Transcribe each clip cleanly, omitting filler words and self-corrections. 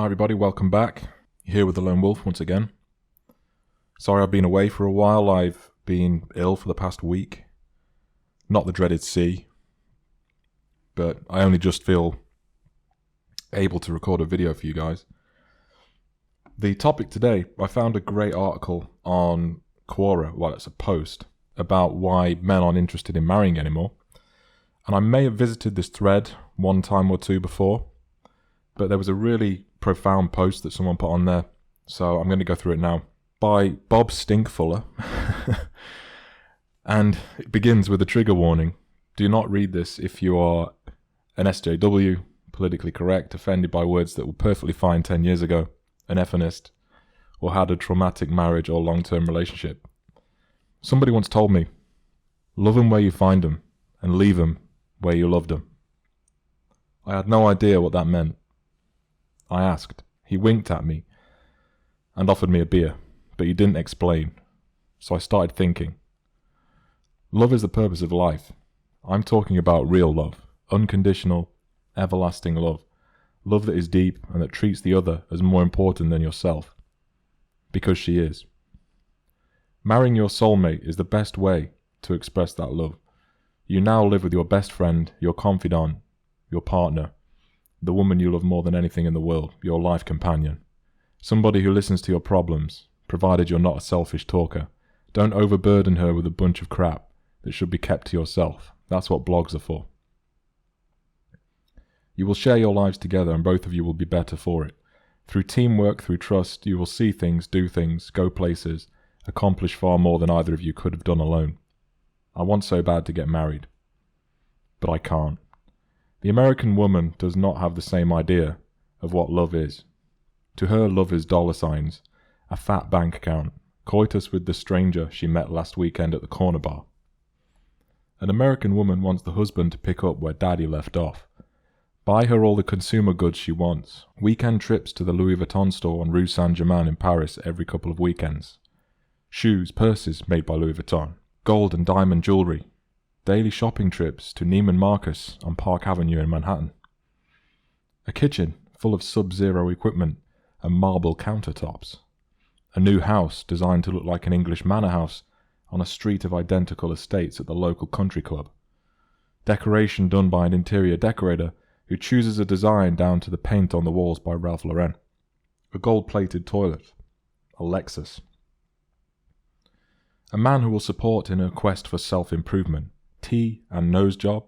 Hi everybody, welcome back. Here with the Lone Wolf once again. Sorry I've been away for a while. I've been ill for the past week. Not the dreaded C, but I only just feel able to record a video for you guys. The topic today, I found a great article on Quora, well it's a post, about why men aren't interested in marrying anymore. And I may have visited this thread one time or two before, but there was a really profound post that someone put on there, so I'm going to go through it now. By Bob Stinkfuller. And it begins with a trigger warning. Do not read this if you are an SJW, politically correct, offended by words that were perfectly fine 10 years ago, an effeminist, or had a traumatic marriage or long-term relationship. Somebody once told me, love them where you find them, and leave them where you loved them. I had no idea what that meant. I asked. He winked at me and offered me a beer, but he didn't explain. So I started thinking. Love is the purpose of life. I'm talking about real love, unconditional, everlasting love. Love that is deep and that treats the other as more important than yourself. Because she is. Marrying your soulmate is the best way to express that love. You now live with your best friend, your confidant, your partner, the woman you love more than anything in the world, your life companion. Somebody who listens to your problems, provided you're not a selfish talker. Don't overburden her with a bunch of crap that should be kept to yourself. That's what blogs are for. You will share your lives together and both of you will be better for it. Through teamwork, through trust, you will see things, do things, go places, accomplish far more than either of you could have done alone. I want so bad to get married, but I can't. The American woman does not have the same idea of what love is. To her, love is dollar signs, a fat bank account, coitus with the stranger she met last weekend at the corner bar. An American woman wants the husband to pick up where daddy left off. Buy her all the consumer goods she wants. Weekend trips to the Louis Vuitton store on Rue Saint-Germain in Paris every couple of weekends. Shoes, purses made by Louis Vuitton. Gold and diamond jewellery. Daily shopping trips to Neiman Marcus on Park Avenue in Manhattan. A kitchen full of sub-zero equipment and marble countertops. A new house designed to look like an English manor house on a street of identical estates at the local country club. Decoration done by an interior decorator who chooses a design down to the paint on the walls by Ralph Lauren. A gold-plated toilet. A Lexus. A man who will support in her quest for self-improvement. Tea and nose job,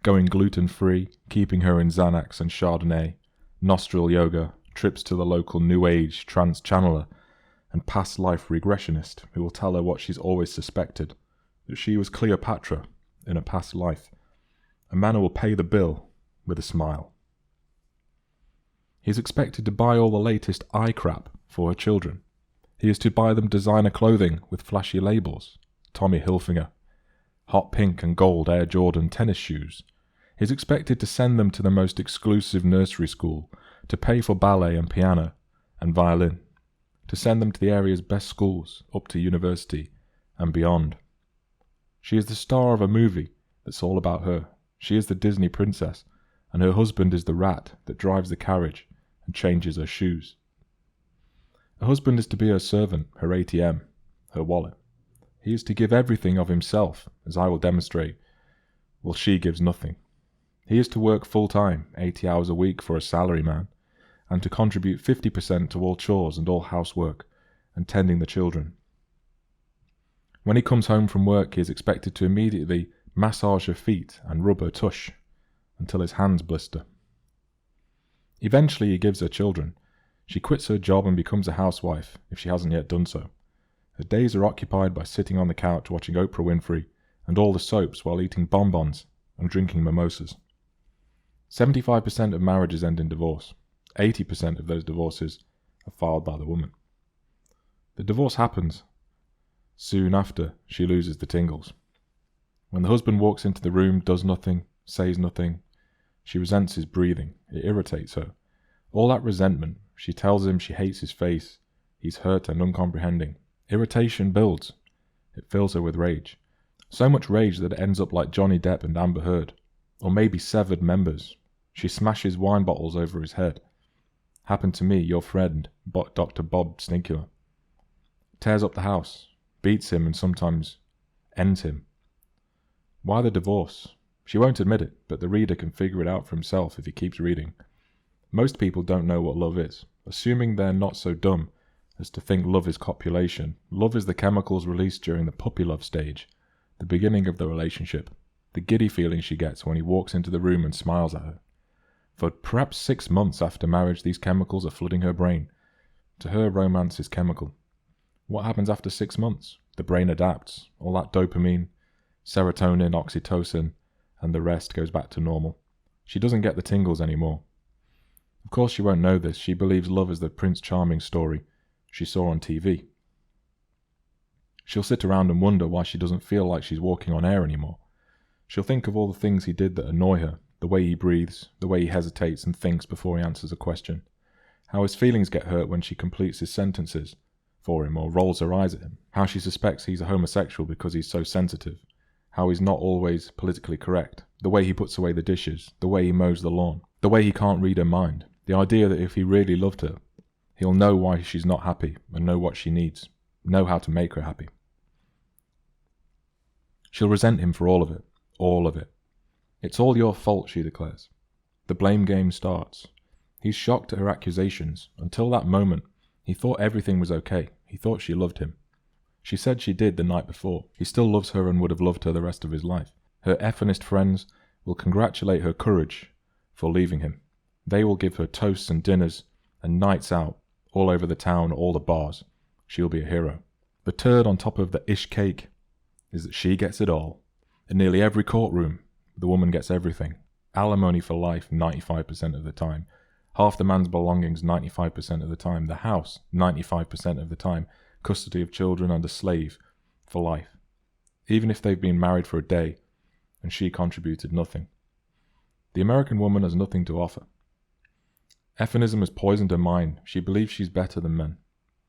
going gluten-free, keeping her in Xanax and Chardonnay, nostril yoga, trips to the local New Age trance channeler, and past life regressionist who will tell her what she's always suspected, that she was Cleopatra in a past life. A man who will pay the bill with a smile. He is expected to buy all the latest eye crap for her children. He is to buy them designer clothing with flashy labels, Tommy Hilfiger, hot pink and gold Air Jordan tennis shoes. He is expected to send them to the most exclusive nursery school, to pay for ballet and piano and violin, to send them to the area's best schools, up to university and beyond. She is the star of a movie that's all about her. She is the Disney princess, and her husband is the rat that drives the carriage and changes her shoes. A husband is to be her servant, her ATM, her wallet. He is to give everything of himself, as I will demonstrate, while she gives nothing. He is to work full-time, 80 hours a week for a salary man, and to contribute 50% to all chores and all housework, and tending the children. When he comes home from work, he is expected to immediately massage her feet and rub her tush, until his hands blister. Eventually he gives her children. She quits her job and becomes a housewife, if she hasn't yet done so. Her days are occupied by sitting on the couch watching Oprah Winfrey and all the soaps while eating bonbons and drinking mimosas. 75% of marriages end in divorce. 80% of those divorces are filed by the woman. The divorce happens soon after she loses the tingles. When the husband walks into the room, does nothing, says nothing, she resents his breathing. It irritates her. All that resentment, she tells him she hates his face. He's hurt and uncomprehending. Irritation builds. It fills her with rage. So much rage that it ends up like Johnny Depp and Amber Heard, or maybe severed members. She smashes wine bottles over his head. Happened to me, your friend, Dr. Bob Sninkula. Tears up the house, beats him and sometimes ends him. Why the divorce? She won't admit it, but the reader can figure it out for himself if he keeps reading. Most people don't know what love is, assuming they're not so dumb as to think love is copulation. Love is the chemicals released during the puppy love stage, the beginning of the relationship, the giddy feeling she gets when he walks into the room and smiles at her. For perhaps 6 months after marriage, these chemicals are flooding her brain. To her, romance is chemical. What happens after 6 months? The brain adapts. All that dopamine, serotonin, oxytocin, and the rest goes back to normal. She doesn't get the tingles anymore. Of course she won't know this. She believes love is the Prince Charming story she saw on TV. She'll sit around and wonder why she doesn't feel like she's walking on air anymore. She'll think of all the things he did that annoy her, the way he breathes, the way he hesitates and thinks before he answers a question, how his feelings get hurt when she completes his sentences for him or rolls her eyes at him, how she suspects he's a homosexual because he's so sensitive, how he's not always politically correct, the way he puts away the dishes, the way he mows the lawn, the way he can't read her mind, the idea that if he really loved her, he'll know why she's not happy and know what she needs, know how to make her happy. She'll resent him for all of it, all of it. It's all your fault, she declares. The blame game starts. He's shocked at her accusations. Until that moment, he thought everything was okay. He thought she loved him. She said she did the night before. He still loves her and would have loved her the rest of his life. Her effeminist friends will congratulate her courage for leaving him. They will give her toasts and dinners and nights out all over the town, all the bars. She'll be a hero. The turd on top of the ish cake is that she gets it all. In nearly every courtroom, the woman gets everything. Alimony for life 95% of the time. Half the man's belongings 95% of the time. The house 95% of the time. Custody of children and a slave for life. Even if they've been married for a day and she contributed nothing. The American woman has nothing to offer. Effenism has poisoned her mind. She believes she's better than men.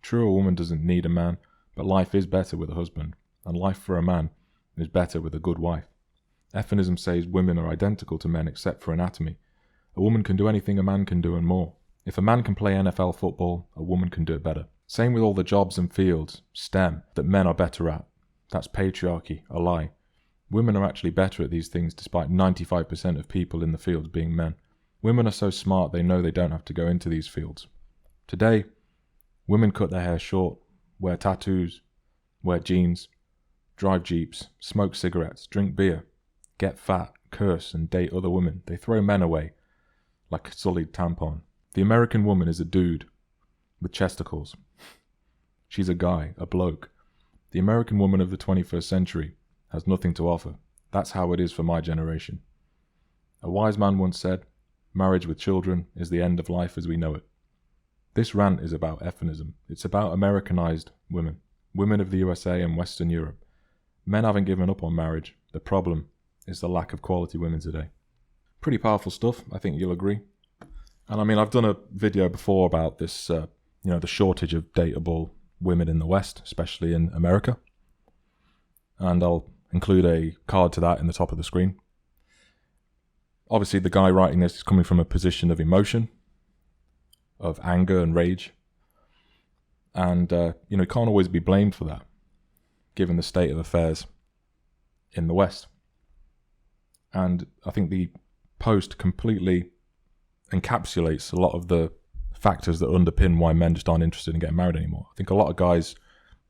True, a woman doesn't need a man, but life is better with a husband, and life for a man is better with a good wife. Effenism says women are identical to men except for anatomy. A woman can do anything a man can do and more. If a man can play NFL football, a woman can do it better. Same with all the jobs and fields, STEM, that men are better at. That's patriarchy, a lie. Women are actually better at these things despite 95% of people in the fields being men. Women are so smart they know they don't have to go into these fields. Today, women cut their hair short, wear tattoos, wear jeans, drive jeeps, smoke cigarettes, drink beer, get fat, curse and date other women. They throw men away like a sullied tampon. The American woman is a dude with chesticles. She's a guy, a bloke. The American woman of the 21st century has nothing to offer. That's how it is for my generation. A wise man once said, marriage with children is the end of life as we know it. This rant is about effenism. It's about Americanized women, women of the USA and Western Europe. Men haven't given up on marriage. The problem is the lack of quality women today. Pretty powerful stuff, I think you'll agree. And I mean, I've done a video before about this, the shortage of dateable women in the West, especially in America. And I'll include a card to that in the top of the screen. Obviously, the guy writing this is coming from a position of emotion, of anger and rage. And, he can't always be blamed for that, given the state of affairs in the West. And I think the post completely encapsulates a lot of the factors that underpin why men just aren't interested in getting married anymore. I think a lot of guys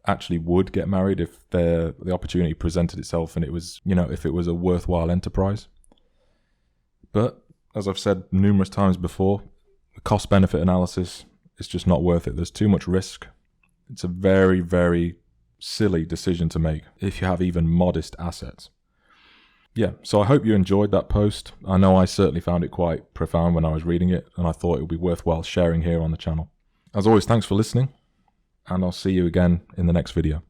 actually would get married if the opportunity presented itself and it was, if it was a worthwhile enterprise. But, as I've said numerous times before, the cost-benefit analysis is just not worth it. There's too much risk. It's a very, very silly decision to make if you have even modest assets. Yeah, so I hope you enjoyed that post. I know I certainly found it quite profound when I was reading it, and I thought it would be worthwhile sharing here on the channel. As always, thanks for listening, and I'll see you again in the next video.